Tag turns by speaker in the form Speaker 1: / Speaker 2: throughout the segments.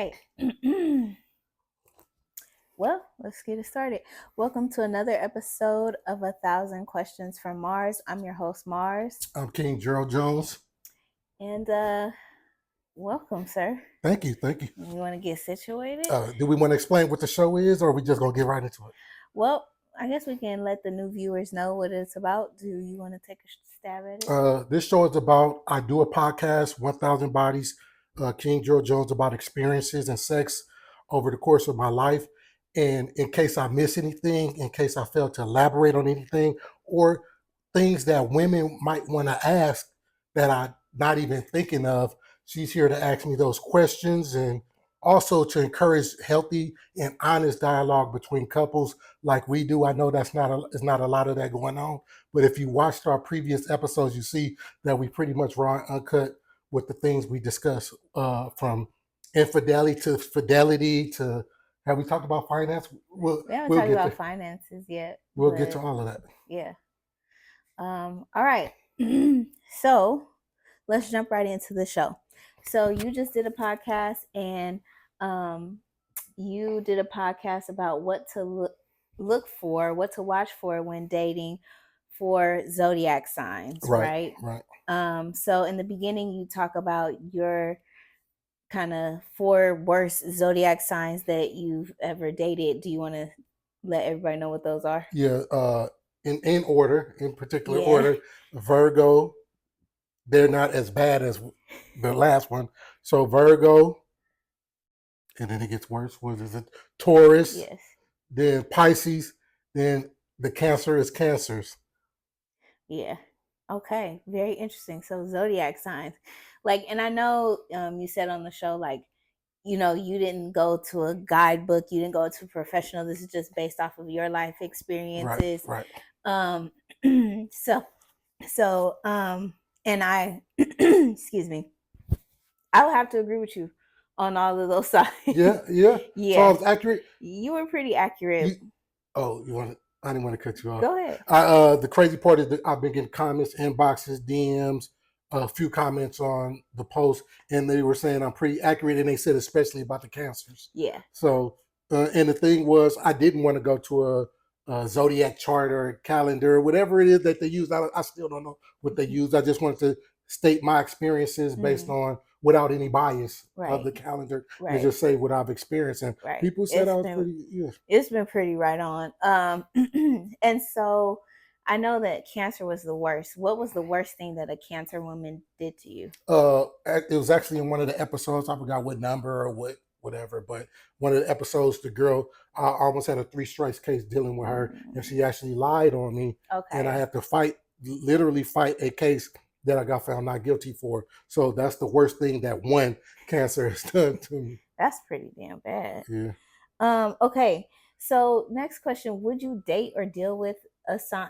Speaker 1: right. Well, let's get it started. Welcome to another episode of 1,000 Questions from Mars. I'm your host, Mars.
Speaker 2: I'm King Gerald Jones.
Speaker 1: And welcome, sir.
Speaker 2: Thank you.
Speaker 1: You want to get situated?
Speaker 2: Do we want to explain what the show is, or are we just going to get right into it?
Speaker 1: Well, I guess we can let the new viewers know what it's about. Do you want to take a stab at it?
Speaker 2: This show is about, I do a podcast, 1,000 Bodies, King Gerald Jones, about experiences and sex over the course of my life. And in case I miss anything, in case I fail to elaborate on anything, or things that women might want to ask that I'm not even thinking of, she's here to ask me those questions and also to encourage healthy and honest dialogue between couples like we do. I know it's not a lot of that going on, but if you watched our previous episodes, you see that we pretty much raw and uncut with the things we discuss, from infidelity to fidelity to, have we talked about finance?
Speaker 1: We haven't talked about finances yet.
Speaker 2: We'll get to all of that.
Speaker 1: Yeah. All right. So let's jump right into the show. So you just did a podcast, and you did a podcast about what to look for, what to watch for when dating for zodiac signs, right?
Speaker 2: Right.
Speaker 1: So in the beginning, you talk about your kind of 4 worst zodiac signs that you've ever dated. Do you want to let everybody know what those are?
Speaker 2: Yeah. In order, in particular order, Virgo. They're not as bad as the last one. So Virgo, and then it gets worse. What is it? Taurus.
Speaker 1: Yes.
Speaker 2: Then Pisces. Then the Cancer is Cancers.
Speaker 1: Yeah. Okay. Very interesting. So zodiac signs, and I know you said on the show, you didn't go to a guidebook, you didn't go to a professional. This is just based off of your life experiences.
Speaker 2: Right.
Speaker 1: So and I, excuse me, I would have to agree with you on all of those sides.
Speaker 2: Yeah. So I was accurate.
Speaker 1: You were pretty accurate.
Speaker 2: I didn't want to cut you off.
Speaker 1: Go ahead.
Speaker 2: The crazy part is that I've been getting comments, inboxes, DMs, a few comments on the post, and they were saying I'm pretty accurate, and they said especially about the Cancers.
Speaker 1: Yeah.
Speaker 2: So, and the thing was, I didn't want to go to a zodiac chart or calendar, whatever it is that they use. I still don't know what they use. I just wanted to state my experiences based on, without any bias of the calendar, and just say what I've experienced. And people said I was pretty. Yeah.
Speaker 1: It's been pretty right on. And so I know that Cancer was the worst. What was the worst thing that a Cancer woman did to you?
Speaker 2: It was actually in one of the episodes. I forgot what number or whatever, but one of the episodes, the girl, I almost had a 3 strikes case dealing with her, and she actually lied on me.
Speaker 1: Okay.
Speaker 2: And I had to literally fight a case that I got found not guilty for. So that's the worst thing that one Cancer has done to me.
Speaker 1: That's pretty damn bad.
Speaker 2: Yeah.
Speaker 1: Okay. So next question: would you date or deal with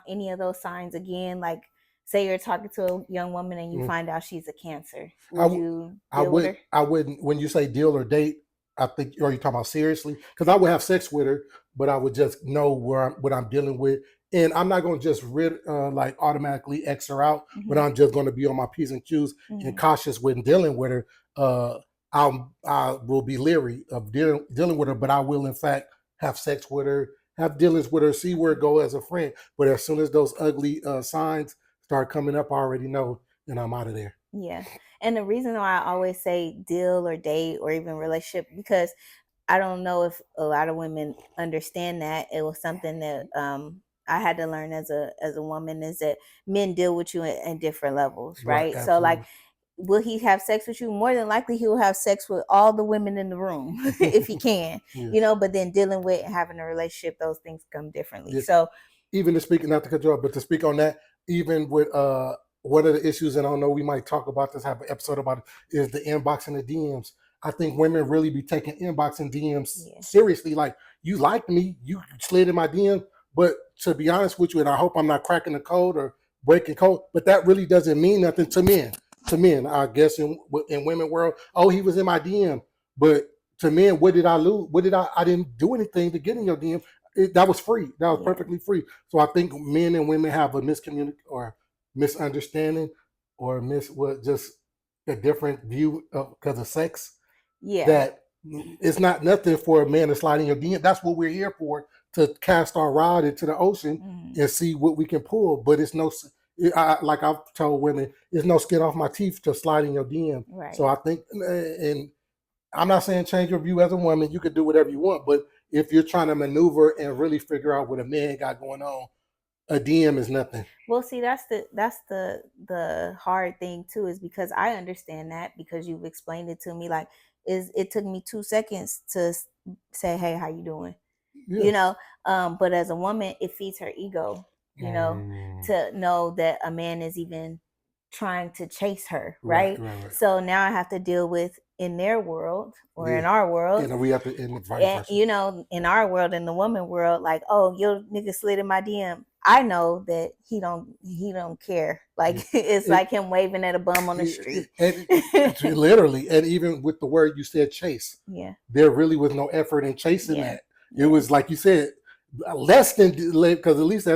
Speaker 1: any of those signs again? Like, say you're talking to a young woman and you find out she's a Cancer. Would you deal with her?
Speaker 2: I wouldn't. When you say deal or date, I think, are you talking about seriously? Because I would have sex with her, but I would just know what I'm dealing with. And I'm not going to just automatically X her out, but I'm just going to be on my P's and Q's and cautious when dealing with her. I will be leery of dealing with her, but I will in fact have sex with her, have dealings with her, see where it goes as a friend. But as soon as those ugly signs start coming up, I already know, and I'm out of there.
Speaker 1: Yeah. And the reason why I always say deal or date or even relationship, because I don't know if a lot of women understand that. It was something that I had to learn as a woman, is that men deal with you in different levels, right? So will he have sex with you? More than likely he will have sex with all the women in the room if he can, but then dealing with and having a relationship, those things come differently. Yes. So
Speaker 2: even to speak, not to cut you off, but to speak on that, even with one of the issues, and I don't know, we might talk about this, have an episode about it, is the inbox and the DMs. I think women really be taking inbox and DMs seriously. Like, you like me, you slid in my DM, but to be honest with you, and I hope I'm not cracking the code or breaking code, but that really doesn't mean nothing to men. To men, I guess in women world, oh, he was in my DM, but to men, what did I lose? I didn't do anything to get in your DM. That was free. That was perfectly free. So I think men and women have a misunderstanding or just a different view because of sex.
Speaker 1: Yeah.
Speaker 2: That It's not nothing for a man to slide in your DM. That's what we're here for, to cast our rod into the ocean and see what we can pull. But it's no, like I've told women, there's no skin off my teeth to slide in your DM.
Speaker 1: Right.
Speaker 2: So I think, and I'm not saying change your view as a woman. You can do whatever you want. But if you're trying to maneuver and really figure out what a man got going on, a DM is nothing.
Speaker 1: Well, see, that's the hard thing too, is because I understand that, because you've explained it to me. Like, it took me 2 seconds to say, "Hey, how you doing?"
Speaker 2: Yeah.
Speaker 1: You know, but as a woman, it feeds her ego, you know, to know that a man is even trying to chase her, right?
Speaker 2: Right.
Speaker 1: So now I have to deal with, in their world or in our world,
Speaker 2: And we have to, in
Speaker 1: and, you know, in our world, in the woman world, like, oh, your nigga slid in my DM. I know that he don't care. Like, it's like him waving at a bum on the street.
Speaker 2: And literally, and even with the word you said, chase.
Speaker 1: Yeah.
Speaker 2: There really was no effort in chasing that. It was like you said, less than, because at least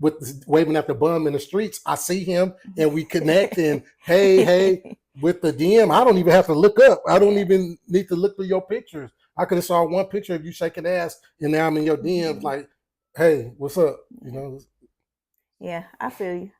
Speaker 2: with waving at the bum in the streets, I see him and we connect and hey, with the DM, I don't even have to look up. I don't even need to look through your pictures. I could have saw one picture of you shaking ass and now I'm in your DMs like, hey, what's up? You know?
Speaker 1: Yeah, I feel you.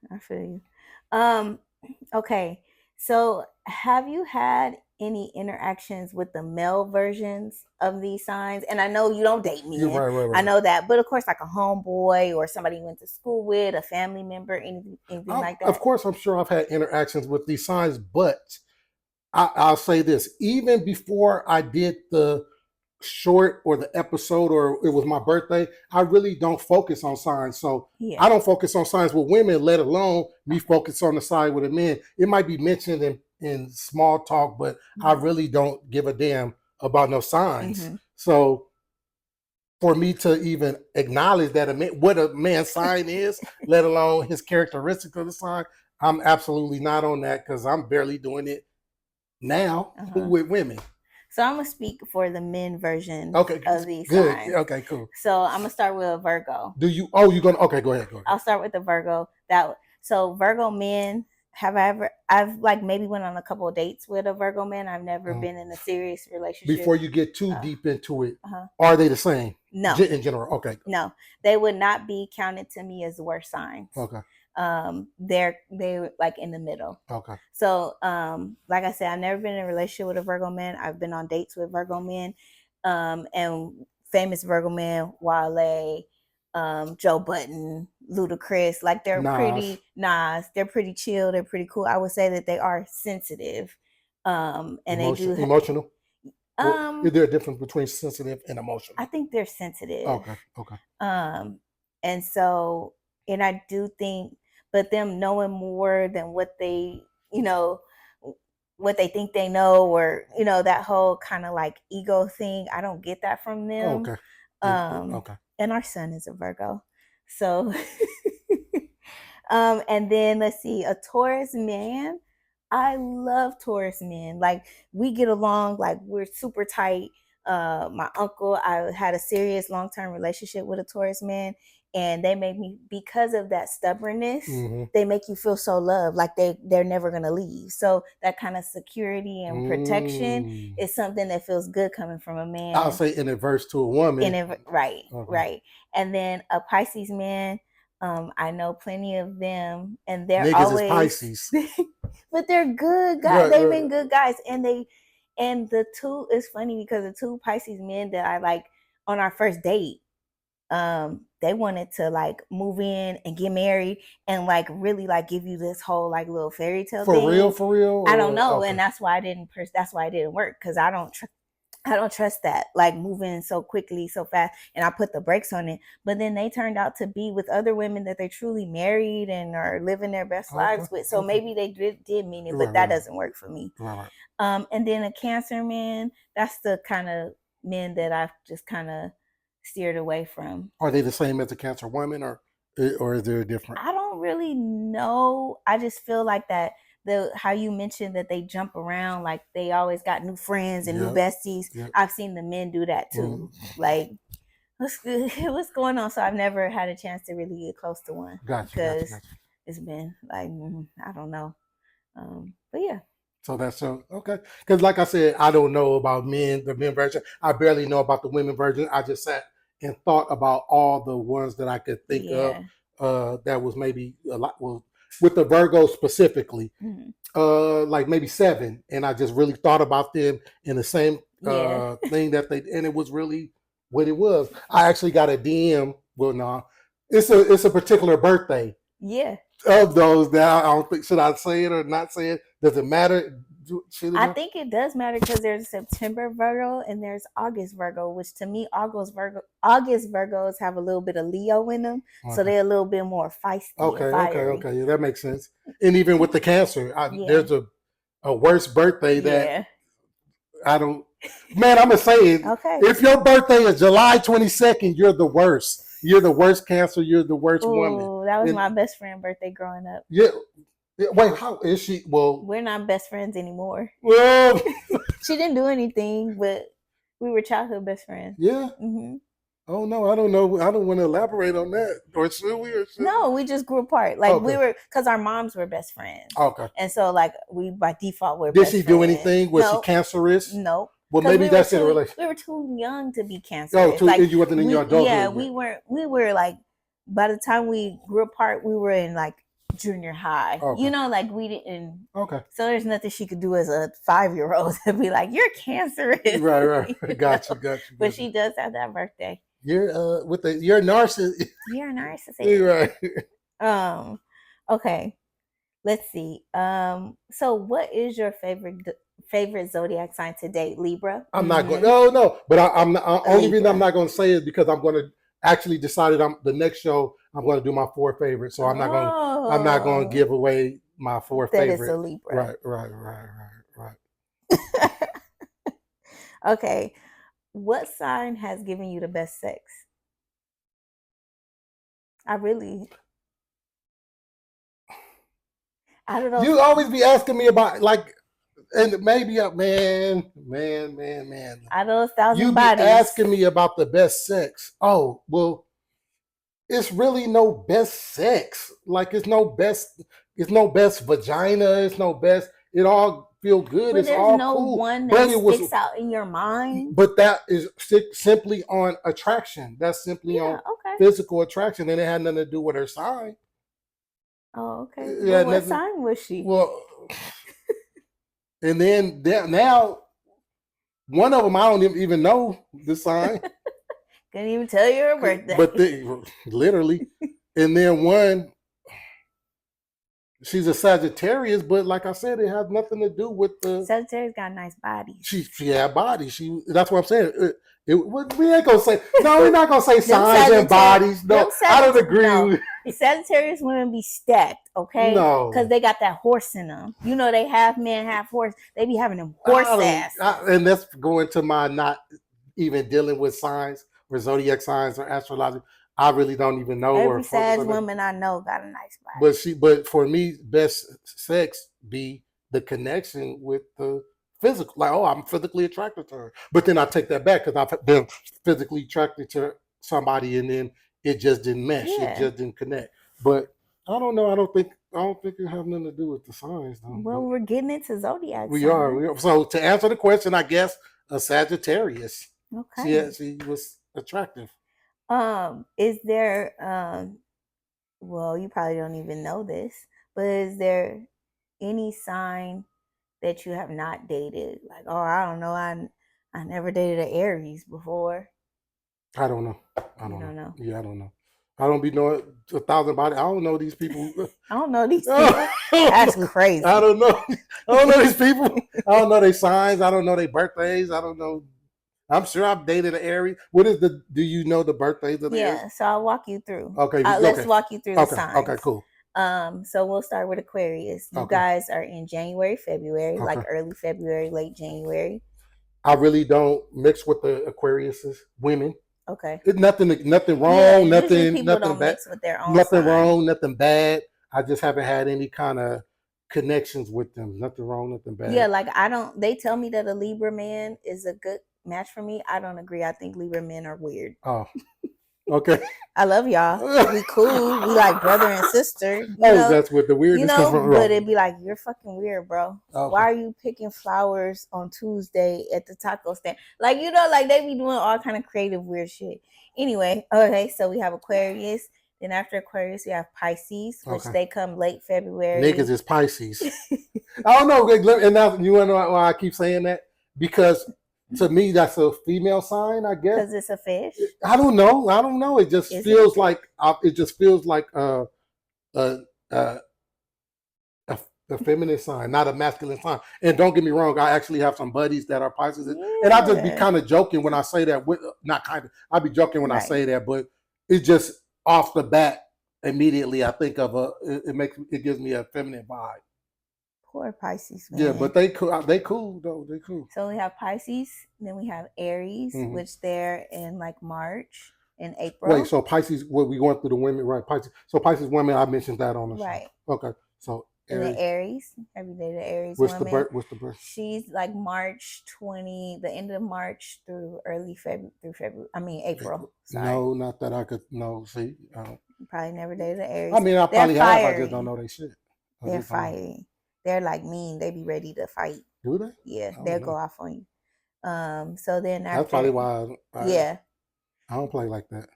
Speaker 1: Okay. So have you had any interactions with the male versions of these signs? And I know you don't date me.
Speaker 2: Right.
Speaker 1: I know that, but of course, like a homeboy or somebody you went to school with, a family member, anything like that.
Speaker 2: Of course, I'm sure I've had interactions with these signs, but I'll say this: even before I did the short or the episode, or it was my birthday, I really don't focus on signs. So I don't focus on signs with women, let alone me focus on the side with a man. It might be mentioned in small talk, but I really don't give a damn about no signs. So for me to even acknowledge that what a man's sign is, let alone his characteristics of the sign, I'm absolutely not on that, because I'm barely doing it now with women.
Speaker 1: So I'm gonna speak for the men version
Speaker 2: of
Speaker 1: these
Speaker 2: good
Speaker 1: signs.
Speaker 2: Okay, cool.
Speaker 1: So I'm gonna start with a Virgo.
Speaker 2: Do you? Oh, you're gonna? Okay, go ahead.
Speaker 1: I'll start with the Virgo. So Virgo men, I've like maybe went on a couple of dates with a Virgo man. I've never been in a serious relationship.
Speaker 2: Before you get too deep into it, are they the same?
Speaker 1: No.
Speaker 2: In general, okay.
Speaker 1: No, they would not be counted to me as worse signs.
Speaker 2: Okay.
Speaker 1: They're like in the middle.
Speaker 2: Okay.
Speaker 1: So like I said, I've never been in a relationship with a Virgo man. I've been on dates with Virgo men, and famous Virgo men, Wale, Joe Budden, Ludacris, like they're pretty they're pretty chill, they're pretty cool. I would say that they are sensitive, and they do
Speaker 2: emotional. Is there a difference between sensitive and emotional?
Speaker 1: I think they're sensitive.
Speaker 2: Okay.
Speaker 1: And so, and I do think, but them knowing more than what they, what they think they know, or, that whole kind of like ego thing, I don't get that from them.
Speaker 2: Okay.
Speaker 1: And our son is a Virgo. So, and then let's see, a Taurus man. I love Taurus men. Like, we get along, like we're super tight. My uncle, I had a serious long-term relationship with a Taurus man, and they make me, because of that stubbornness, they make you feel so loved, like they're never gonna leave. So that kind of security and protection is something that feels good coming from a man.
Speaker 2: I'll say in adverse to a woman.
Speaker 1: Right. And then a Pisces man, I know plenty of them, and they're
Speaker 2: niggas
Speaker 1: always
Speaker 2: is Pisces.
Speaker 1: But they're good guys. They've been good guys, and the two, is funny because the two Pisces men that I like on our first date, they wanted to like move in and get married and like really like give you this whole like little fairy tale thing.
Speaker 2: For real.
Speaker 1: I don't know, and that's why it didn't work, because I don't trust that, like moving so quickly, so fast, and I put the brakes on it. But then they turned out to be with other women that they truly married and are living their best lives with. So maybe they did mean it, but that doesn't work for me. And then a Cancer man, that's the kind of men that I've just kind of steered away from.
Speaker 2: Are they the same as a Cancer woman, or is there different?
Speaker 1: I don't really know. I just feel like that. How you mentioned that they jump around, like they always got new friends and new besties. I've seen the men do that too. Like, what's going on? So I've never had a chance to really get close to one.
Speaker 2: Gotcha.
Speaker 1: It's been like, I don't know. But yeah.
Speaker 2: So that's so okay. Because like I said, I don't know about men, the men version. I barely know about the women version. I just sat and thought about all the ones that I could think of.
Speaker 1: Yeah.
Speaker 2: That was maybe a lot. Well, with the Virgo specifically,
Speaker 1: Mhm.
Speaker 2: like maybe seven, and I just really thought about them in the same
Speaker 1: Yeah.
Speaker 2: thing that they, and it was really what it was. I actually got a DM. Well, no, it's a particular birthday
Speaker 1: Yeah.
Speaker 2: of those that I don't think, should I say it or not say it? Does it matter? Should it
Speaker 1: I
Speaker 2: not?
Speaker 1: think it does matter because there's September Virgo and there's August Virgo, which to me, August Virgos have a little bit of Leo in them, so
Speaker 2: Okay.
Speaker 1: they're a little bit more feisty
Speaker 2: Okay,
Speaker 1: and
Speaker 2: okay,
Speaker 1: fiery.
Speaker 2: okay. Yeah, that makes sense. And even with the Cancer,
Speaker 1: Yeah.
Speaker 2: there's a worse birthday that
Speaker 1: Yeah.
Speaker 2: I don't. Man, I'm gonna say it.
Speaker 1: Okay.
Speaker 2: If your birthday is July 22nd, you're the worst. You're the worst Cancer. You're the worst woman.
Speaker 1: Ooh, that was
Speaker 2: And
Speaker 1: my best friend birthday growing up.
Speaker 2: yeah, wait, how is she? Well,
Speaker 1: We're not best friends anymore.
Speaker 2: well,
Speaker 1: She didn't do anything, but we were childhood best friends.
Speaker 2: yeah.
Speaker 1: Hmm.
Speaker 2: Oh no, I don't know. I don't want to elaborate on that. Or should we? Or should
Speaker 1: No, we just grew apart. Like we
Speaker 2: Okay.
Speaker 1: were, because our moms were best friends,
Speaker 2: Okay.
Speaker 1: and so like we by default were.
Speaker 2: Did
Speaker 1: best
Speaker 2: she do
Speaker 1: friends.
Speaker 2: anything? Was she
Speaker 1: No,
Speaker 2: cancerous?
Speaker 1: no.
Speaker 2: Well,
Speaker 1: 'Cause
Speaker 2: maybe
Speaker 1: we
Speaker 2: that's
Speaker 1: were
Speaker 2: in a
Speaker 1: too,
Speaker 2: relationship.
Speaker 1: we were too young to be
Speaker 2: Oh,
Speaker 1: cancerous.
Speaker 2: too,
Speaker 1: Like
Speaker 2: you wasn't in your adulthood
Speaker 1: yeah,
Speaker 2: yet.
Speaker 1: we were like, by the time we grew apart, we were in like junior high.
Speaker 2: Okay.
Speaker 1: You know, like we didn't.
Speaker 2: Okay.
Speaker 1: So there's nothing she could do as a 5-year-old to be like, you're cancerous.
Speaker 2: Right.
Speaker 1: You
Speaker 2: Gotcha.
Speaker 1: know? But she does have that birthday.
Speaker 2: You're you're a narcissist.
Speaker 1: You're a narcissist.
Speaker 2: You're right.
Speaker 1: Okay. Let's see. So what is your favorite zodiac sign to date? Libra?
Speaker 2: I'm not going. No. But I'm not. Only reason
Speaker 1: Libra.
Speaker 2: I'm not going to say it is because I'm going to actually decided the next show I'm going to do my 4 favorites. So I'm not going. I'm not going to give away my 4
Speaker 1: that
Speaker 2: favorites.
Speaker 1: That is a Libra.
Speaker 2: Right.
Speaker 1: Okay. What sign has given you the best sex? I really. I don't know.
Speaker 2: You always be asking me about like, and maybe man.
Speaker 1: Out of 1,000
Speaker 2: You be
Speaker 1: bodies.
Speaker 2: asking me about the best sex. Oh well, it's really no best sex. Like it's no best vagina. It's no best. It all feel good.
Speaker 1: But
Speaker 2: it's
Speaker 1: there's
Speaker 2: all
Speaker 1: no
Speaker 2: cool.
Speaker 1: one
Speaker 2: But
Speaker 1: that
Speaker 2: it was
Speaker 1: sticks out in your mind.
Speaker 2: But that is simply on attraction. That's simply on
Speaker 1: Okay.
Speaker 2: physical attraction, and it had nothing to do with her sign.
Speaker 1: Oh, okay.
Speaker 2: Yeah,
Speaker 1: Well, what sign was she?
Speaker 2: Well, and then now one of them I don't even know the sign.
Speaker 1: Couldn't even tell you her birthday.
Speaker 2: But literally, and then one, she's a Sagittarius, but like I said, it has nothing to do with the
Speaker 1: Sagittarius got nice bodies.
Speaker 2: She had bodies. That's what I'm saying. We ain't gonna say no. We're not gonna say signs and bodies. No, I don't agree.
Speaker 1: No. Sagittarius women be stacked, okay?
Speaker 2: No,
Speaker 1: because they got that horse in them. You know, they half man, half horse. They be having them horse ass.
Speaker 2: And that's going to my not even dealing with signs or zodiac signs or astrology. I really don't even know.
Speaker 1: Every Sag woman I know got a nice body.
Speaker 2: But for me, best sex be the connection with the physical. Like, oh, I'm physically attracted to her. But then I take that back because I've been physically attracted to somebody and then it just didn't mesh. Yeah. It just didn't connect. But I don't know. I don't think it has nothing to do with the signs. Though.
Speaker 1: Well, we're getting into zodiac.
Speaker 2: We are. So to answer the question, I guess a Sagittarius.
Speaker 1: Okay.
Speaker 2: She was attractive.
Speaker 1: Is there well, you probably don't even know this, but is there any sign that you have not dated? Like, oh, I don't know, I never dated an Aries before.
Speaker 2: I don't know.
Speaker 1: I don't know.
Speaker 2: Yeah, I don't know. I don't be knowing 1,000 bodies. I don't know these people.
Speaker 1: I don't know these people. That's crazy.
Speaker 2: I don't know. I don't know these people. I don't know their signs. I don't know their birthdays. I don't know. I'm sure I've dated an Aries. Do you know the birthdays of the Aries?
Speaker 1: Yeah, so I'll walk you through.
Speaker 2: Okay.
Speaker 1: Let's walk you through the signs.
Speaker 2: Okay, cool.
Speaker 1: So we'll start with Aquarius. You guys are in January, February, like early February, late January.
Speaker 2: I really don't mix with the Aquariuses, women.
Speaker 1: Okay.
Speaker 2: It's nothing wrong,
Speaker 1: yeah,
Speaker 2: nothing
Speaker 1: don't
Speaker 2: bad.
Speaker 1: Mix with their own
Speaker 2: nothing
Speaker 1: sign.
Speaker 2: Wrong, nothing bad. I just haven't had any kind of connections with them. Nothing wrong, nothing bad.
Speaker 1: Yeah, like they tell me that a Libra man is a good match for me. I don't agree. I think Libra men are weird.
Speaker 2: Oh. Okay.
Speaker 1: I love y'all. We cool. We like brother and sister. You know,
Speaker 2: that's what the weirdness comes from.
Speaker 1: but it'd be like, you're fucking weird, bro.
Speaker 2: Okay.
Speaker 1: Why are you picking flowers on Tuesday at the taco stand? Like, you know, like they be doing all kind of creative weird shit. Anyway, okay, so we have Aquarius. Then after Aquarius, we have Pisces, which they come late February.
Speaker 2: Niggas is Pisces. I don't know. And now you want to know why I keep saying that? Because to me, that's a female sign, I guess.
Speaker 1: Because it's a fish.
Speaker 2: I don't know. It just feels like a feminine sign, not a masculine sign. And don't get me wrong, I actually have some buddies that are Pisces, and I just be kind of joking when I say that. I be joking when I say that, but it just off the bat immediately I think of it gives me a feminine vibe.
Speaker 1: Poor Pisces, man.
Speaker 2: Yeah, but they cool though. They cool.
Speaker 1: So we have Pisces, then we have Aries, which they're in like March and April.
Speaker 2: Wait, so Pisces, what we going through the women, right? Pisces. So Pisces women, I mentioned that on the show. Right. Okay. So
Speaker 1: Aries. And the Aries, every day the Aries
Speaker 2: what's
Speaker 1: woman.
Speaker 2: What's the birth?
Speaker 1: She's like March 20, the end of March through early February, April.
Speaker 2: Sorry. No, not that I could know. See,
Speaker 1: probably never dated the Aries.
Speaker 2: I mean, I probably have. I just don't know they shit.
Speaker 1: They're fiery. They're like mean. They be ready to fight.
Speaker 2: Do they?
Speaker 1: Yeah, they'll go off on you. So then after,
Speaker 2: that's probably why.
Speaker 1: I
Speaker 2: don't play like that.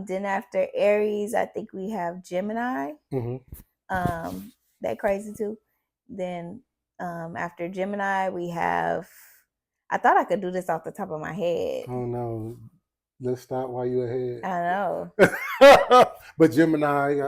Speaker 1: Then after Aries, I think we have Gemini. That crazy too. Then after Gemini, we have. I thought I could do this off the top of my head.
Speaker 2: Oh no! Let's stop while you're ahead.
Speaker 1: I know.
Speaker 2: But Gemini,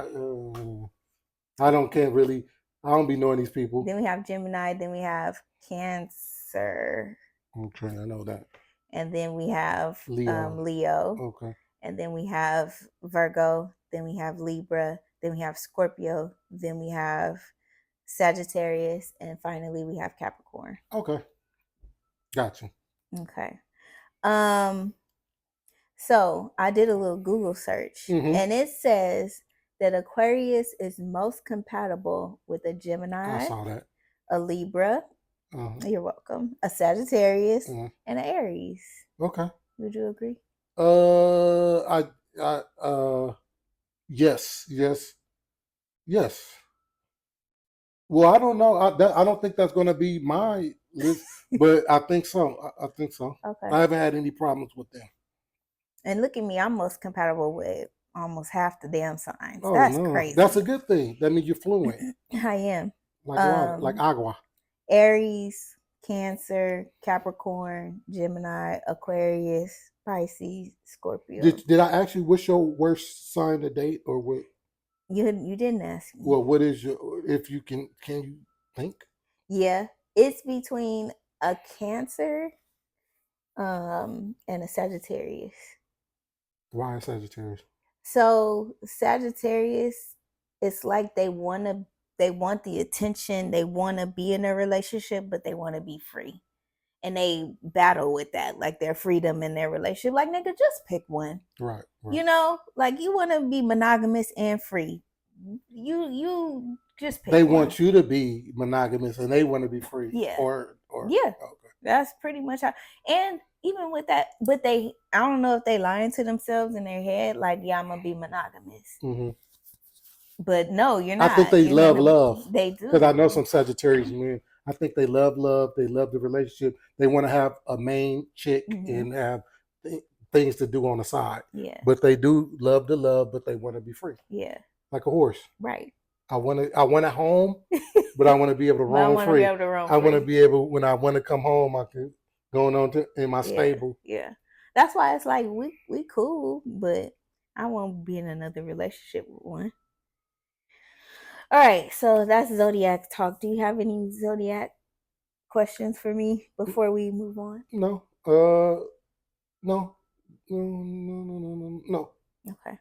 Speaker 2: I don't be knowing these people.
Speaker 1: Then we have Gemini. Then we have Cancer.
Speaker 2: Okay, I know that.
Speaker 1: And then we have Leo.
Speaker 2: Okay.
Speaker 1: And then we have Virgo. Then we have Libra. Then we have Scorpio. Then we have Sagittarius. And finally, we have Capricorn.
Speaker 2: Okay. Gotcha.
Speaker 1: Okay. So I did a little Google search. And it says that Aquarius is most compatible with a Gemini.
Speaker 2: I saw that.
Speaker 1: A Libra. You're welcome. A Sagittarius and an Aries.
Speaker 2: Okay.
Speaker 1: Would you agree?
Speaker 2: Yes. Well, I don't know. I don't think that's going to be my list, but I think so. I think so. Okay. I haven't had any problems with them.
Speaker 1: And look at me, I'm most compatible with almost half the damn signs. That's crazy.
Speaker 2: That's a good thing. That means you're fluent.
Speaker 1: I am.
Speaker 2: Like agua.
Speaker 1: Aries, Cancer, Capricorn, Gemini, Aquarius, Pisces, Scorpio.
Speaker 2: Did I ask you what's your worst sign to date, or what?
Speaker 1: You didn't ask me.
Speaker 2: Well, what is your? If you can you think?
Speaker 1: Yeah, it's between a Cancer, and a Sagittarius.
Speaker 2: Why a Sagittarius?
Speaker 1: So Sagittarius, it's like they want the attention, they want to be in a relationship, but they want to be free. And they battle with that, like their freedom in their relationship. Like, nigga, just pick one.
Speaker 2: Right.
Speaker 1: You know, like you want to be monogamous and free. You just pick
Speaker 2: one. They
Speaker 1: one.
Speaker 2: want you to be monogamous and they want to be free.
Speaker 1: Yeah.
Speaker 2: Or
Speaker 1: yeah. Okay. That's pretty much how. And even with that, but I don't know if they lying to themselves in their head, like, yeah, I'm gonna be monogamous. But no, you're not.
Speaker 2: I think they love.
Speaker 1: They do.
Speaker 2: Because I know some Sagittarius men. I think they love love. They love the relationship. They want to have a main chick and have things to do on the side.
Speaker 1: Yeah.
Speaker 2: But they do love the love, but they want to be free.
Speaker 1: Yeah.
Speaker 2: Like a horse.
Speaker 1: Right.
Speaker 2: I want a home, but I want to be able to roam free. I want to be able, when I want to come home, I can go on in my stable.
Speaker 1: Yeah. That's why it's like we cool, but I won't be in another relationship with one. All right, so that's Zodiac talk. Do you have any Zodiac questions for me before we move on?
Speaker 2: No. No.
Speaker 1: Okay.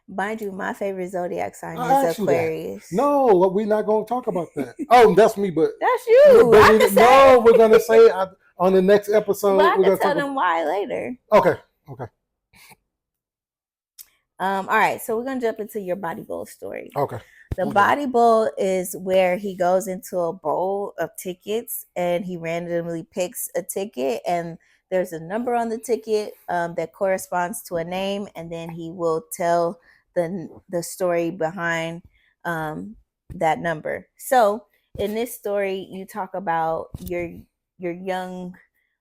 Speaker 1: Mind you, my favorite Zodiac sign is Aquarius.
Speaker 2: No, we're not going to talk about that. Oh, that's me, but
Speaker 1: that's you.
Speaker 2: We're going to say on the next episode.
Speaker 1: Well, I can tell them why later.
Speaker 2: Okay.
Speaker 1: All right, so we're gonna jump into your body bowl story.
Speaker 2: Okay.
Speaker 1: The body bowl is where he goes into a bowl of tickets and he randomly picks a ticket, and there's a number on the ticket that corresponds to a name, and then he will tell the story behind that number. So in this story, you talk about your young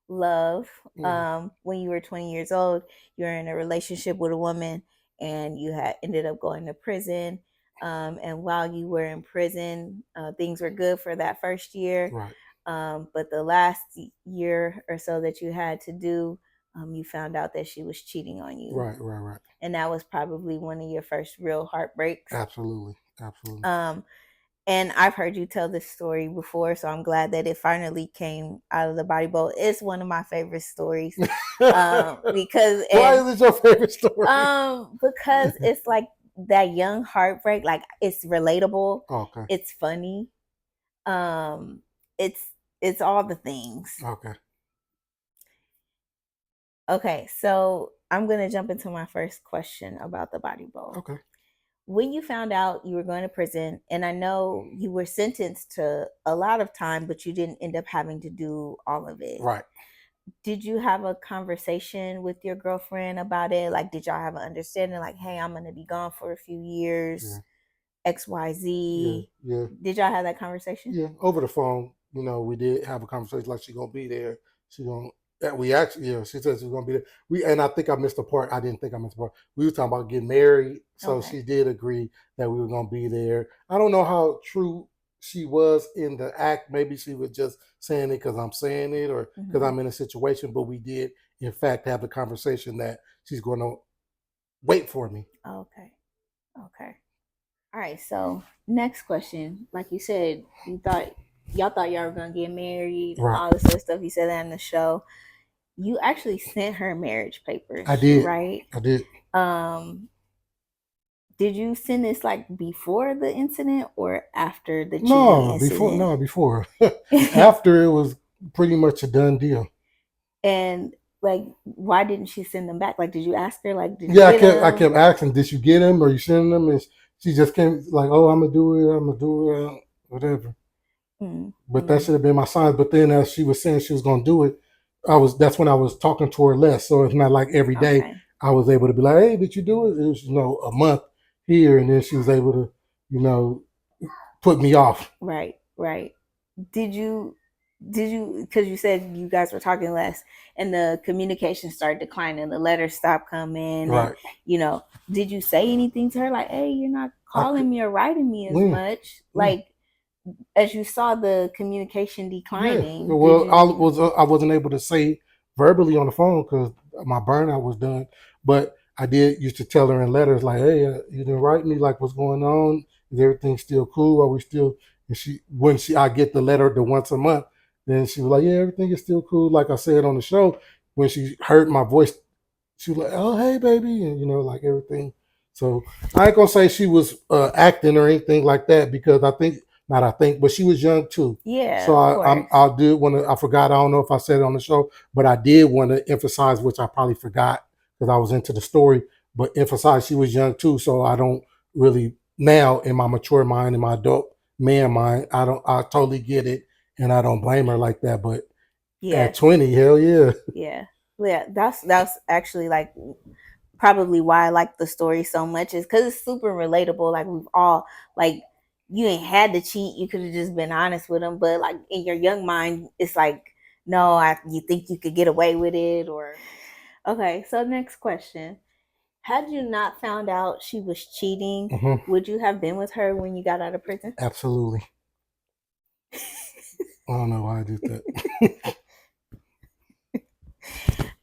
Speaker 1: love. When you were 20 years old, you're in a relationship with a woman, and you had ended up going to prison. And while you were in prison, things were good for that first year.
Speaker 2: Right.
Speaker 1: But the last year or so that you had to do, you found out that she was cheating on you.
Speaker 2: Right.
Speaker 1: And that was probably one of your first real heartbreaks.
Speaker 2: Absolutely.
Speaker 1: And I've heard you tell this story before, so I'm glad that it finally came out of the body bowl. It's one of my favorite stories. Because
Speaker 2: why is it your favorite story?
Speaker 1: Because it's like that young heartbreak, like it's relatable.
Speaker 2: Okay.
Speaker 1: It's funny. It's all the things. Okay, so I'm gonna jump into my first question about the body bowl.
Speaker 2: Okay.
Speaker 1: When you found out you were going to prison, and I know you were sentenced to a lot of time, but you didn't end up having to do all of it.
Speaker 2: Right.
Speaker 1: Did you have a conversation with your girlfriend about it? Like, did y'all have an understanding? Like, hey, I'm going to be gone for a few years, XYZ.
Speaker 2: Yeah.
Speaker 1: Did y'all have that conversation?
Speaker 2: Yeah, over the phone. You know, we did have a conversation like she's going to be there. She said she was going to be there. And I think I missed the part. I didn't think I missed the part. We were talking about getting married. So She did agree that we were going to be there. I don't know how true she was in the act. Maybe she was just saying it because I'm saying it or because I'm in a situation. But we did, in fact, have the conversation that she's going to wait for me.
Speaker 1: Okay. All right. So next question. Like you said, y'all thought y'all were going to get married,
Speaker 2: right.
Speaker 1: All this other stuff. You said that in the show. You actually sent her marriage papers.
Speaker 2: I did.
Speaker 1: Right?
Speaker 2: I did.
Speaker 1: Did you send this like before the incident or after the cheating incident?
Speaker 2: Before. After it was pretty much a done deal.
Speaker 1: And like, why didn't she send them back? Like, did you ask her? Like, did
Speaker 2: I kept asking, did you get them or you send them? And she just came like, oh, I'm gonna do it, whatever. But that should have been my sign. But then as she was saying she was gonna do it, that's when I was talking to her less. So it's not like every day I was able to be like, hey, did you do it? It was, a month here, and then she was able to, put me off.
Speaker 1: Right. Did you, because you said you guys were talking less and the communication started declining, the letters stopped coming,
Speaker 2: right.
Speaker 1: And, did you say anything to her like, hey, you're not calling me or writing me as much? Like, as you saw the communication declining.
Speaker 2: Yeah. Well, I wasn't able to say verbally on the phone because my burnout was done, but I did used to tell her in letters like, hey, you didn't write me, like, what's going on? Is everything still cool? Are we still? And I get the letter the once a month, then she was like, yeah, everything is still cool. Like I said on the show, when she heard my voice, she was like, oh, hey, baby, and like everything. So I ain't gonna say she was acting or anything like that because but she was young too.
Speaker 1: Yeah.
Speaker 2: So I did want to. I forgot. I don't know if I said it on the show, but I did want to emphasize, which I probably forgot because I was into the story. But emphasize she was young too. So I don't really now in my mature mind, in my adult man mind, I totally get it, and I don't blame her like that. But at 20, hell yeah.
Speaker 1: Yeah. That's actually like probably why I like the story so much is because it's super relatable. Like we've all like. You ain't had to cheat. You could have just been honest with them. But like in your young mind, it's like, no, you think you could get away with it or. Okay. So next question. Had you not found out she was cheating, would you have been with her when you got out of prison?
Speaker 2: Absolutely. I don't know why I did that.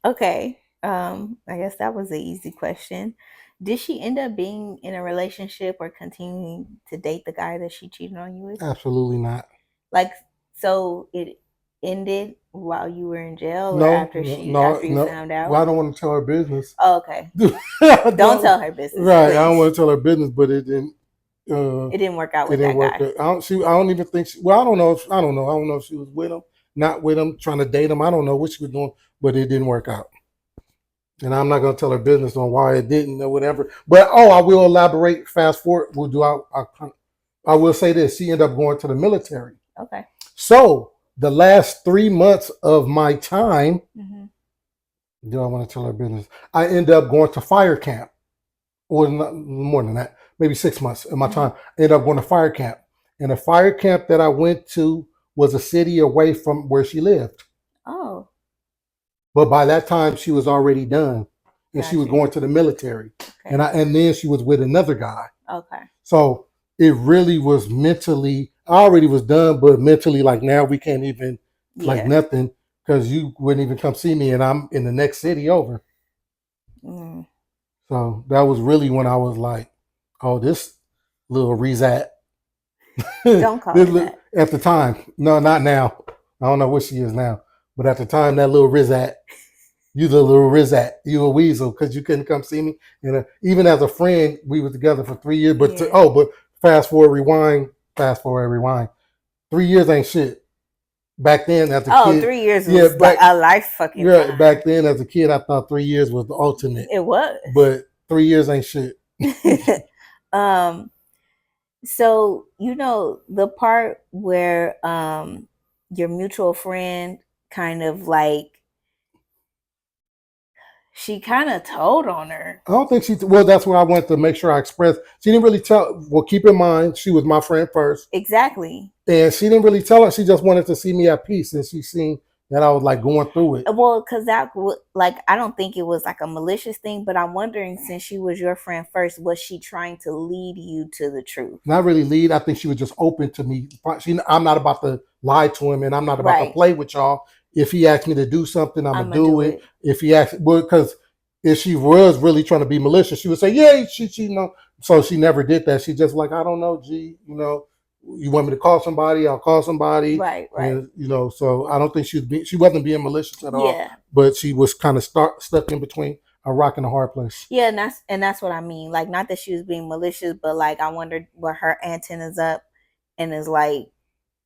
Speaker 1: Okay. I guess that was an easy question. Did she end up being in a relationship or continuing to date the guy that she cheated on you with?
Speaker 2: Absolutely not.
Speaker 1: Like, so it ended while you were in jail or after you found out?
Speaker 2: Well, I don't want to tell her business.
Speaker 1: Oh, okay. Don't tell her business.
Speaker 2: Right. Please. I don't want to tell her business, but it didn't.
Speaker 1: It didn't work out with that guy.
Speaker 2: I don't even think. I don't know. I don't know if she was with him, not with him, trying to date him. I don't know what she was doing, but it didn't work out. And I'm not going to tell her business on why it didn't or whatever. But I will elaborate. Fast forward. I will say this. She ended up going to the military.
Speaker 1: Okay.
Speaker 2: So the last 3 months of my time, Do I want to tell her business? I end up going to fire camp, or more than that, maybe 6 months of my time. I ended up going to fire camp. And the fire camp that I went to was a city away from where she lived.
Speaker 1: Oh.
Speaker 2: But by that time, she was already done, and she was going to the military. Okay. And then she was with another guy.
Speaker 1: Okay.
Speaker 2: So it really was mentally. I already was done, but mentally, like now we can't even like nothing because you wouldn't even come see me, and I'm in the next city over. Mm. So that was really when I was like, "Oh, this little Rezat."
Speaker 1: Don't call her that.
Speaker 2: At the time, no, not now. I don't know what she is now, but at the time, that little Rizat, you the little Rizat, you a weasel because you couldn't come see me. And even as a friend, we were together for 3 years. But but fast forward, rewind. 3 years ain't shit. Back then, as a kid,
Speaker 1: 3 years was like a life fucking time.
Speaker 2: Back then, as a kid, I thought 3 years was the ultimate.
Speaker 1: It was,
Speaker 2: but 3 years ain't shit.
Speaker 1: So the part where your mutual friend kind of like she kind of told on her.
Speaker 2: I don't think she. Well, that's where I went to make sure I expressed. She didn't really tell. Well, keep in mind, she was my friend first.
Speaker 1: Exactly.
Speaker 2: And she didn't really tell her. She just wanted to see me at peace, and she seen that I was like going through it.
Speaker 1: Well, because that like I don't think it was like a malicious thing, but I'm wondering, since she was your friend first, was she trying to lead you to the truth?
Speaker 2: Not really lead. I think she was just open to me. I'm not about to lie to him, and I'm not about to play with y'all. If he asked me to do something, I'm gonna do it. If he asked, well, because if she was really trying to be malicious, she would say, "Yeah, she So she never did that. She just like, I don't know, G, you want me to call somebody? I'll call somebody.
Speaker 1: Right.
Speaker 2: And, so I don't think she wasn't being malicious at all. But she was kind of stuck in between a rock and a hard place.
Speaker 1: Yeah, and that's what I mean. Like, not that she was being malicious, but like I wondered were her antennas up, and is like,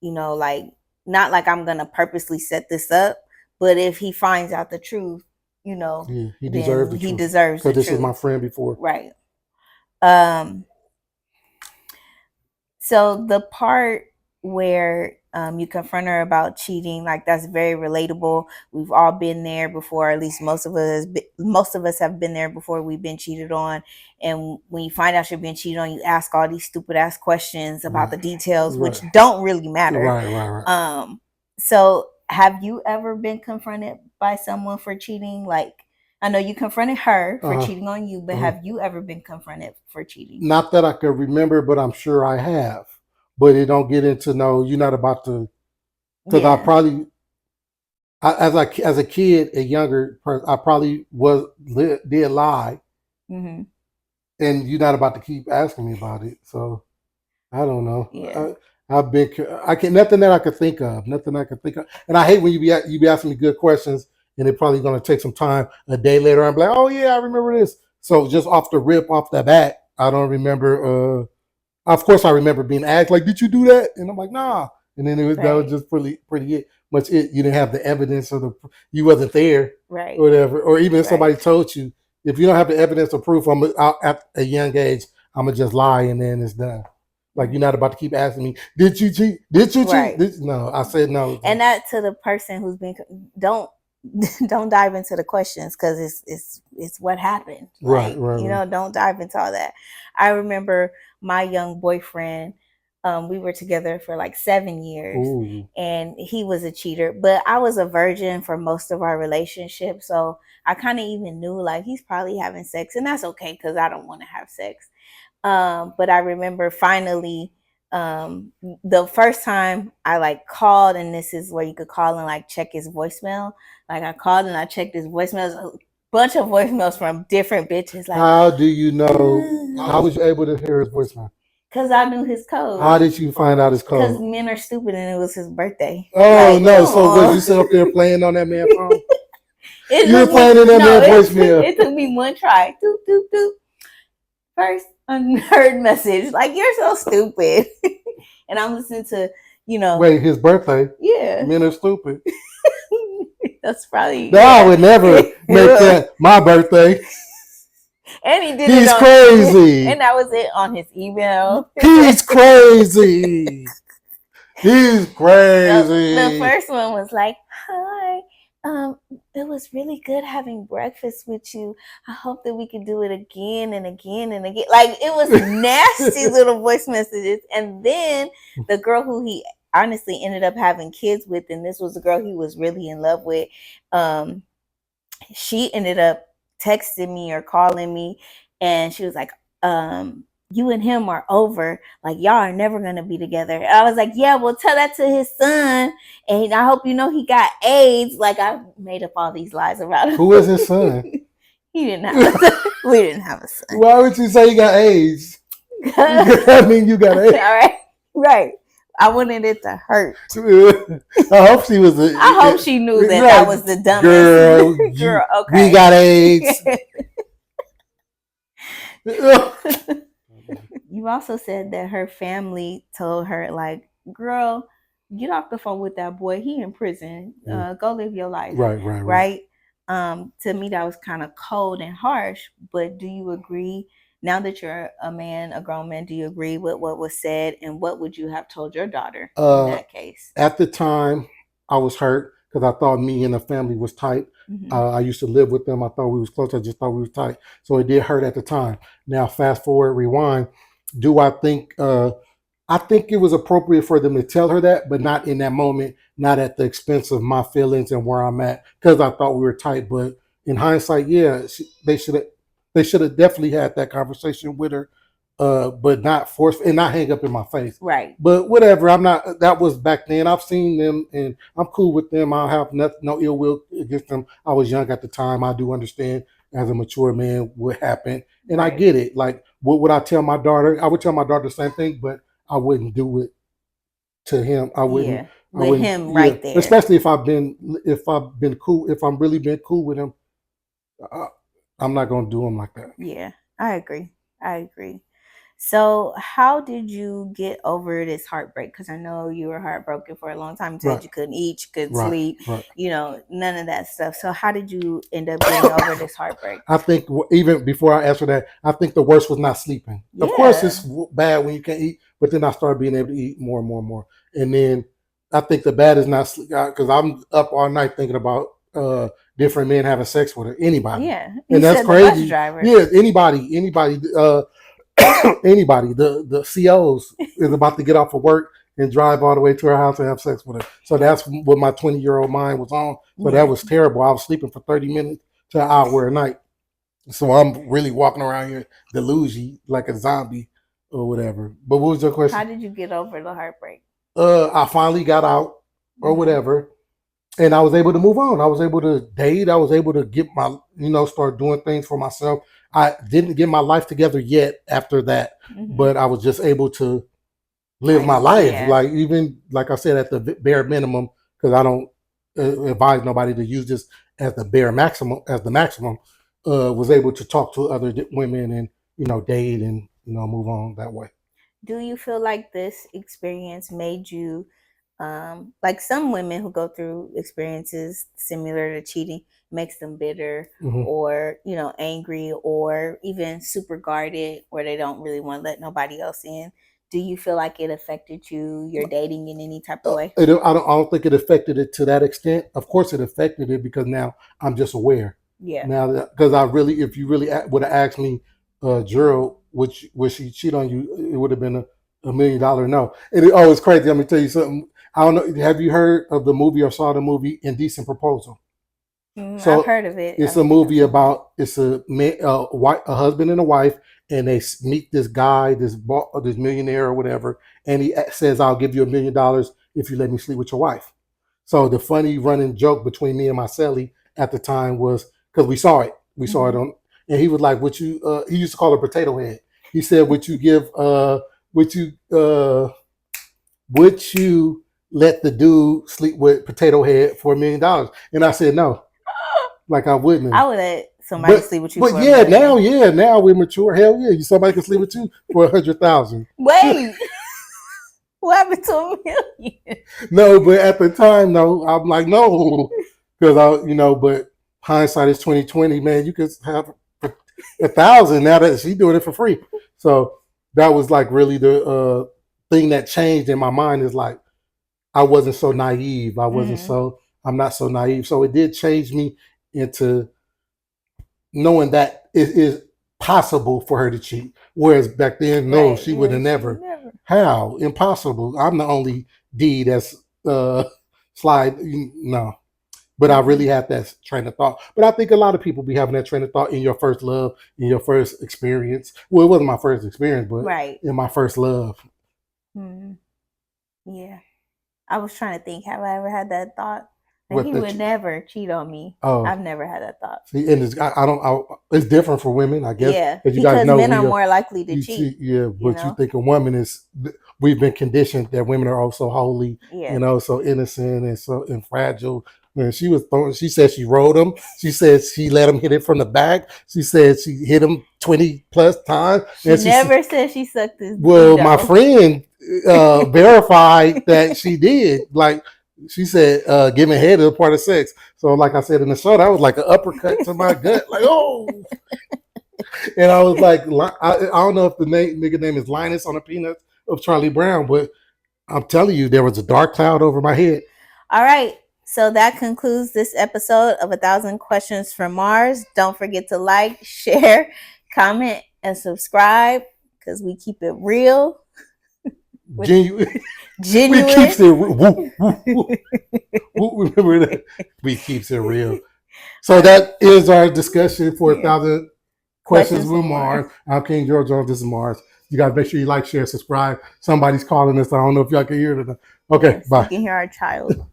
Speaker 1: like not like I'm gonna purposely set this up, but if he finds out the truth, he deserves the truth. He deserves
Speaker 2: because this is my friend before.
Speaker 1: Right. So the part where you confront her about cheating, like that's very relatable. We've all been there before. At least most of us have been there before. We've been cheated on, and when you find out you're being cheated on, you ask all these stupid ass questions about the details, which don't really matter.
Speaker 2: Right.
Speaker 1: So have you ever been confronted by someone for cheating? Like, I know you confronted her for cheating on you, but have you ever been confronted for cheating?
Speaker 2: Not that I can remember, but I'm sure I have. But it don't get into you're not about to, because I probably, as a kid, a younger person, I probably did lie, and you're not about to keep asking me about it. So I don't know.
Speaker 1: Yeah.
Speaker 2: Nothing that I could think of. And I hate when you be asking me good questions, and it's probably going to take some time. A day later, I'm like, oh yeah, I remember this. So just off the bat, I don't remember. Of course, I remember being asked, like, did you do that? And I'm like, nah. And then that was just pretty much it. You didn't have the evidence, you wasn't there,
Speaker 1: right?
Speaker 2: Or whatever. Or even if somebody told you, if you don't have the evidence or proof, at a young age, I'm gonna just lie, and then it's done. Like, you're not about to keep asking me, did you cheat? Did you cheat? No, I said no.
Speaker 1: And that, to the person who's been, don't dive into the questions, because it's what happened.
Speaker 2: Right.
Speaker 1: Don't dive into all that. I remember my young boyfriend, we were together for like 7 years.
Speaker 2: Ooh.
Speaker 1: And he was a cheater, but I was a virgin for most of our relationship. So I kind of even knew, like, he's probably having sex, and that's okay, because I don't want to have sex. But I remember finally, the first time I like called, and this is where you could call and like check his voicemail. Like, I called and I checked his voicemails, a bunch of voicemails from different bitches. Like,
Speaker 2: how do you know? How was you able to hear his voicemail?
Speaker 1: Because I knew his code.
Speaker 2: How did you find out his code?
Speaker 1: Because men are stupid, and it was his birthday.
Speaker 2: Oh, like, no. So was you sit up there playing on that man's phone? You were playing in that man's voicemail.
Speaker 1: It took me one try. Doop, doop, doop. First unheard message. Like, you're so stupid. And I'm listening to,
Speaker 2: Wait, his birthday?
Speaker 1: Yeah.
Speaker 2: Men are stupid.
Speaker 1: That's probably.
Speaker 2: No, I would never make that my birthday.
Speaker 1: And he did
Speaker 2: He's crazy.
Speaker 1: And that was it on his email.
Speaker 2: He's crazy. He's crazy.
Speaker 1: The first one was like, hi, It was really good having breakfast with you. I hope that we could do it again and again and again. Like, it was nasty little voice messages. And then the girl who he honestly ended up having kids with, and this was the girl he was really in love with, she ended up texting me or calling me, and she was like, you and him are over. Like, y'all are never gonna be together. And I was like, yeah, well, tell that to his son, and I hope you know he got AIDS. Like, I made up all these lies about him.
Speaker 2: Who is his son?
Speaker 1: He didn't have a son. We didn't have a son.
Speaker 2: Why would you say he got AIDS? I mean, you got AIDS.
Speaker 1: All right, right. I wanted it to hurt.
Speaker 2: I hope she was.
Speaker 1: I hope she knew that
Speaker 2: right.
Speaker 1: that was the dumbest.
Speaker 2: Girl,
Speaker 1: girl, okay.
Speaker 2: We got AIDS.
Speaker 1: You also said that her family told her, like, girl, get off the phone with that boy. He in prison. Go live your life. Right. To me, that was kind of cold and harsh. But do you agree? Now that you're a man, a grown man, do you agree with what was said? And what would you have told your daughter in that case?
Speaker 2: At the time, I was hurt because I thought me and the family was tight. Mm-hmm. I used to live with them. I thought we was close. I just thought we was tight. So it did hurt at the time. Now, fast forward, rewind. Do I think it was appropriate for them to tell her that, but not in that moment, not at the expense of my feelings and where I'm at, because I thought we were tight. But in hindsight, yeah, they should have definitely had that conversation with her, but not forced and not hang up in my face.
Speaker 1: Right.
Speaker 2: But whatever, I'm not. That was back then. I've seen them and I'm cool with them. I have no ill will against them. I was young at the time. I do understand as a mature man what happened, and right. I get it. Like, what would I tell my daughter? I would tell my daughter the same thing, but I wouldn't do it to him. I wouldn't.
Speaker 1: Yeah, with him right there.
Speaker 2: Especially if I've been cool. If I'm really been cool with him, I'm not gonna do him like that.
Speaker 1: Yeah, I agree. So, how did you get over this heartbreak? Because I know you were heartbroken for a long time. You said right. You couldn't eat, you couldn't sleep, right. None of that stuff. So, how did you end up getting over this heartbreak?
Speaker 2: I think even before I answer that, I think the worst was not sleeping. Yeah. Of course, it's bad when you can't eat, but then I started being able to eat more and more and more. And then I think the bad is not sleep because I'm up all night thinking about different men having sex with her. Anybody.
Speaker 1: Yeah.
Speaker 2: And that's crazy. Yeah, anybody. Anybody, the COs is about to get off of work and drive all the way to her house and have sex with her. So that's what my 20-year-old mind was on. So that was terrible. I was sleeping for 30 minutes to an hour a night. So I'm really walking around here delusional like a zombie or whatever. But what was your question?
Speaker 1: How did you get over the heartbreak?
Speaker 2: I finally got out or whatever. And I was able to move on. I was able to date. I was able to get my, start doing things for myself. I didn't get my life together yet after that, but I was just able to live my life. Yeah. Like, even, like I said, at the bare minimum, because I don't advise nobody to use this as the bare maximum, was able to talk to other women and, date and, move on that way.
Speaker 1: Do you feel like this experience made you, like some women who go through experiences similar to cheating, makes them bitter or, angry or even super guarded, where they don't really want to let nobody else in? Do you feel like it affected you, your dating in any type of way?
Speaker 2: I don't think it affected it to that extent. Of course it affected it because now I'm just aware.
Speaker 1: Yeah.
Speaker 2: Now, because if you really would have asked me, Gerald, would she cheat on you? It would have been $1 million no. And it's crazy. Let me tell you something. I don't know. Have you heard of the movie or saw the movie Indecent Proposal?
Speaker 1: So I've heard of it.
Speaker 2: It's a movie about a husband and a wife, and they meet this guy, this millionaire or whatever, and he says, "I'll give you $1 million if you let me sleep with your wife." So the funny running joke between me and my celly at the time was, because we saw it on, and he was like, "Would you?" He used to call her Potato Head. He said, "Would you let the dude sleep with Potato Head for $1 million?" And I said, "No." Like, I wouldn't.
Speaker 1: I would let somebody sleep with you.
Speaker 2: But now we're mature. Hell yeah, somebody can sleep with you for $100,000.
Speaker 1: Wait, what happened to $1 million?
Speaker 2: No, but at the time, no, I'm like, no, because but hindsight is 2020. Man, you could have 1,000 now that she's doing it for free. So that was like really the thing that changed in my mind, is like, I wasn't so naive. I wasn't so. I'm not so naive. So it did change me into knowing that it is possible for her to cheat. Whereas back then, no,
Speaker 1: Right.
Speaker 2: she would have never.
Speaker 1: Never.
Speaker 2: How? Impossible. I'm the only D that's slide. No. But I really had that train of thought. But I think a lot of people be having that train of thought in your first love, in your first experience. Well, it wasn't my first experience, but
Speaker 1: Right.
Speaker 2: in my first love.
Speaker 1: Yeah. I was trying to think, have I ever had that thought? Like,
Speaker 2: What
Speaker 1: he
Speaker 2: the
Speaker 1: would never cheat on me.
Speaker 2: Oh,
Speaker 1: I've never had that thought.
Speaker 2: see, and it's different for women, I guess.
Speaker 1: Yeah,
Speaker 2: you guys
Speaker 1: because
Speaker 2: know
Speaker 1: men
Speaker 2: when
Speaker 1: are
Speaker 2: you're-
Speaker 1: more likely to
Speaker 2: you
Speaker 1: cheat.
Speaker 2: yeah, but you
Speaker 1: know?
Speaker 2: think a woman is. We've been conditioned that women are also holy,
Speaker 1: Yeah.
Speaker 2: So innocent and fragile. And she was throwing. She said she rode him. She said she let him hit it from the back. She said she hit him 20 plus times.
Speaker 1: She never said she sucked his.
Speaker 2: Well, my friend verified that she did. Like she said, giving head is a part of sex. So, like I said in the show, that was like an uppercut to my gut. Like, oh. And I was like, I don't know if the nigga name is Linus on the Peanuts of Charlie Brown, but I'm telling you, there was a dark cloud over my head.
Speaker 1: All right. So that concludes this episode of 1,000 Questions from Mars. Don't forget to like, share, comment, and subscribe because we keep it real.
Speaker 2: Genuine.
Speaker 1: We
Speaker 2: keeps it real. Remember that? We keeps it real. So that is our discussion for 1,000 Questions with Mars. I'm King Gerald Jones. This is Mars. You guys make sure you like, share, subscribe. Somebody's calling us. I don't know if y'all can hear it or not. Okay,
Speaker 1: yes,
Speaker 2: bye.
Speaker 1: You can hear our child.